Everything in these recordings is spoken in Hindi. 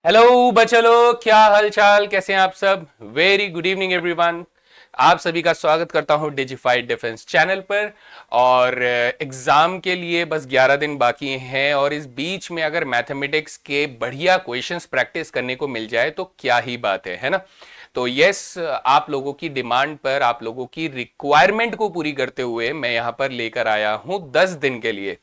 हेलो बच्चा लोग, क्या हाल चाल, कैसे हैं आप सब। Very good evening everyone. आप सभी का स्वागत करता हूं डिजिफाइड डिफेंस चैनल पर। और एग्जाम के लिए बस 11 दिन बाकी हैं और इस बीच में अगर मैथमेटिक्स के बढ़िया क्वेश्चंस प्रैक्टिस करने को मिल जाए तो क्या ही बात है ना। तो यस, आप लोगों की डिमांड पर, आप लोगों की रिक्वायरमेंट को पूरी करते हुए मैं यहां पर लेकर आया हूं 10 दिन के लिए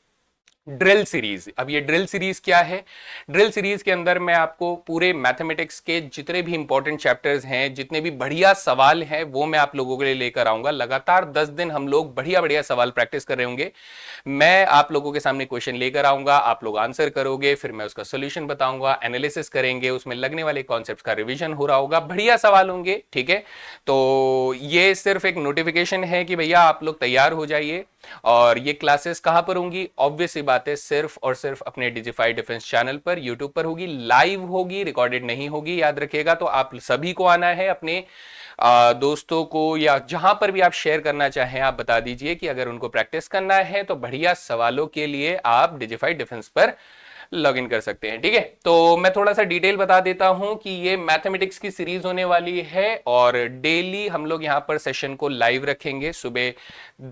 ड्रिल सीरीज। अब ये ड्रिल सीरीज क्या है? ड्रिल सीरीज के अंदर मैं आपको पूरे मैथमेटिक्स के जितने भी इंपॉर्टेंट चैप्टर्स हैं, जितने भी बढ़िया सवाल हैं, वो मैं आप लोगों के लिए लेकर आऊंगा। लगातार 10 दिन हम लोग बढ़िया बढ़िया सवाल प्रैक्टिस कर रहे होंगे। मैं आप लोगों के सामने क्वेश्चन लेकर आऊंगा, आप लोग आंसर करोगे, फिर मैं उसका सोल्यूशन बताऊंगा, एनालिसिस करेंगे, उसमें लगने वाले कॉन्सेप्ट का रिवीजन हो रहा होगा, बढ़िया सवाल होंगे। ठीक है, तो ये सिर्फ एक नोटिफिकेशन है कि भैया आप लोग तैयार हो जाइए। और ये क्लासेस कहां पर होंगी? ऑब्वियस सी बात है, सिर्फ और सिर्फ अपने डिजिफाइड डिफेंस चैनल पर, यूट्यूब पर होगी, लाइव होगी, रिकॉर्डेड नहीं होगी, याद रखिएगा। तो आप सभी को आना है, अपने दोस्तों को या जहां पर भी आप शेयर करना चाहें आप बता दीजिए कि अगर उनको प्रैक्टिस करना है तो बढ़िया सवालों के लिए आप डिजिफाइड डिफेंस पर लॉग इन कर सकते हैं। ठीक है, तो मैं थोड़ा सा डिटेल बता देता हूं कि ये मैथमेटिक्स की सीरीज होने वाली है और डेली हम लोग यहां पर सेशन को लाइव रखेंगे। सुबह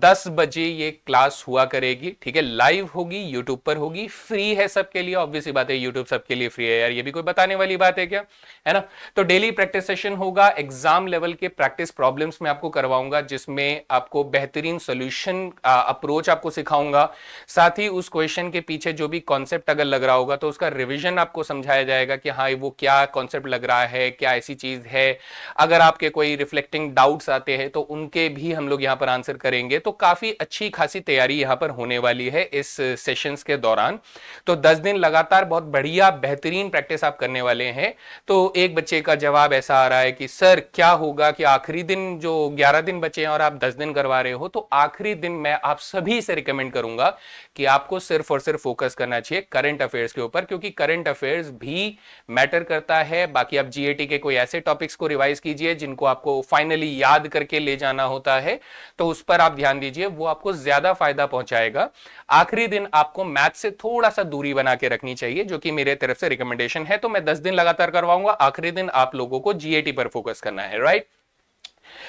10 बजे ये क्लास हुआ करेगी। ठीक है, लाइव होगी, यूट्यूब पर होगी, फ्री है सबके लिए। ऑब्वियस सी बात है, यूट्यूब सबके लिए फ्री है यार, ये भी कोई बताने वाली बात है क्या, है ना। तो डेली प्रैक्टिस सेशन होगा, एग्जाम लेवल के प्रैक्टिस प्रॉब्लम्स में आपको करवाऊंगा, जिसमें आपको बेहतरीन सोल्यूशन अप्रोच आपको सिखाऊंगा। साथ ही उस क्वेश्चन के पीछे जो भी कॉन्सेप्ट अगर लग रहा होगा तो उसका रिवीजन आपको समझाया जाएगा कि हाँ वो क्या कॉन्सेप्ट लग रहा है, क्या ऐसी चीज है। अगर आपके कोई रिफ्लेक्टिंग डाउट्स आते हैं तो उनके भी हम लोग यहां पर आंसर करेंगे। तो काफी अच्छी खासी तैयारी यहां पर होने वाली है इस सेशंस के दौरान। तो 10 दिन लगातार बहुत बढ़िया बेहतरीन प्रैक्टिस आप करने वाले हैं। तो एक बच्चे का जवाब ऐसा आ रहा है कि सर क्या होगा कि आखिरी दिन जो 11 दिन बचे हैं और आप 10 दिन करवा रहे हो, तो आखिरी दिन मैं आप सभी से रिकमेंड करूंगा कि आपको सिर्फ और सिर्फ फोकस करना चाहिए करंट अफेयर्स के ऊपर, क्योंकि करंट अफेयर्स भी मैटर करता है। बाकी आप जीएटी के कोई ऐसे टॉपिक्स को रिवाइज कीजिए जिनको आपको फाइनली याद करके ले जाना होता है, तो उस पर आप ध्यान दीजिए, वो आपको ज्यादा फायदा पहुंचाएगा। आखिरी दिन आपको मैथ से थोड़ा सा दूरी बना के रखनी चाहिए, जो कि मेरे तरफ से रिकमेंडेशन है। तो मैं 10 दिन लगातार करवाऊंगा, आखिरी दिन आप लोगों को जीएटी पर फोकस करना है, राइट।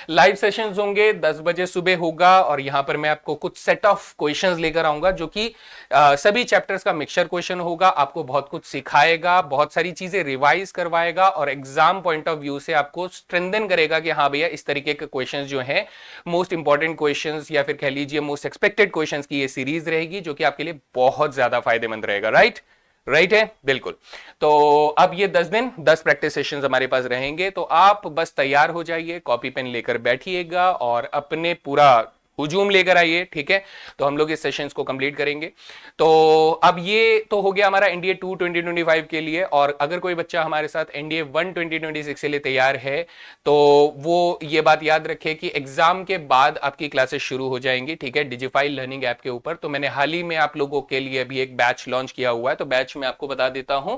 लाइव सेशंस होंगे, 10 बजे सुबह होगा और यहां पर मैं आपको कुछ सेट ऑफ क्वेश्चंस लेकर आऊंगा, जो कि सभी चैप्टर्स का मिक्सचर क्वेश्चन होगा। आपको बहुत कुछ सिखाएगा, बहुत सारी चीजें रिवाइज करवाएगा और एग्जाम पॉइंट ऑफ व्यू से आपको स्ट्रेंथन करेगा कि हाँ भैया इस तरीके के क्वेश्चंस जो हैं, मोस्ट इंपॉर्टेंट क्वेश्चंस या फिर कह लीजिए मोस्ट एक्सपेक्टेड क्वेश्चंस की ये सीरीज रहेगी, जो कि आपके लिए बहुत ज्यादा फायदेमंद रहेगा, राइट। राइट है, बिल्कुल। तो अब ये 10 दिन 10 प्रैक्टिस सेशंस हमारे पास रहेंगे, तो आप बस तैयार हो जाइए, कॉपी पेन लेकर बैठिएगा और अपने पूरा हुजूम लेकर आइए। ठीक है, तो हम लोग इस सेशंस को कंप्लीट करेंगे। तो अब ये तो हो गया हमारा एनडीए 2 2025 के लिए। और अगर कोई बच्चा हमारे साथ एनडीए 1 2026 के लिए तैयार है, तो वो ये बात याद रखे कि एग्जाम के बाद आपकी क्लासेस शुरू हो जाएंगी। ठीक है, डिजिफाई लर्निंग ऐप के ऊपर। तो मैंने हाल ही में आप लोगों के लिए अभी एक बैच लॉन्च किया हुआ है, तो बैच में आपको बता देता हूं,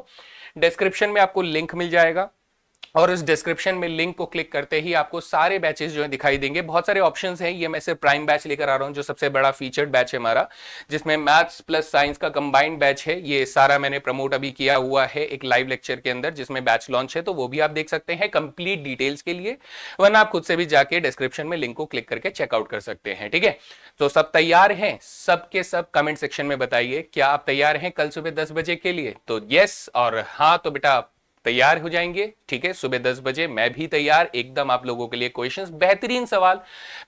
डिस्क्रिप्शन में आपको लिंक मिल जाएगा और इस डिस्क्रिप्शन में लिंक को क्लिक करते ही आपको सारे बैचेस जो है दिखाई देंगे। बहुत सारे ऑप्शंस हैं, ये मैं सिर्फ प्राइम बैच लेकर आ रहा हूं, जो सबसे बड़ा फीचर्ड बैच है हमारा, जिसमें मैथ्स प्लस साइंस का कंबाइंड बैच है। ये सारा मैंने प्रमोट अभी किया हुआ है एक लाइव लेक्चर के अंदर, जिसमें बैच लॉन्च है, तो वो भी आप देख सकते हैं कंप्लीट डिटेल्स के लिए। वरना आप खुद से भी जाके डिस्क्रिप्शन में लिंक को क्लिक करके चेकआउट कर सकते हैं। ठीक है, तो सब तैयार हैं? सबके सब कमेंट सेक्शन में बताइए, क्या आप तैयार हैं कल सुबह 10 बजे के लिए? तो यस और हाँ, तो बेटा तैयार हो जाएंगे। ठीक है, सुबह 10 बजे मैं भी तैयार एकदम आप लोगों के लिए। क्वेश्चंस, बेहतरीन सवाल,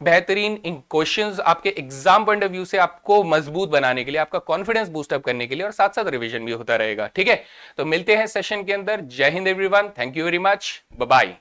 बेहतरीन इन क्वेश्चंस आपके एग्जाम पॉइंट ऑफ व्यू से आपको मजबूत बनाने के लिए, आपका कॉन्फिडेंस बूस्टअप करने के लिए, और साथ साथ रिवीजन भी होता रहेगा। ठीक है, तो मिलते हैं सेशन के अंदर। जय हिंद everyone, thank you very much, bye bye.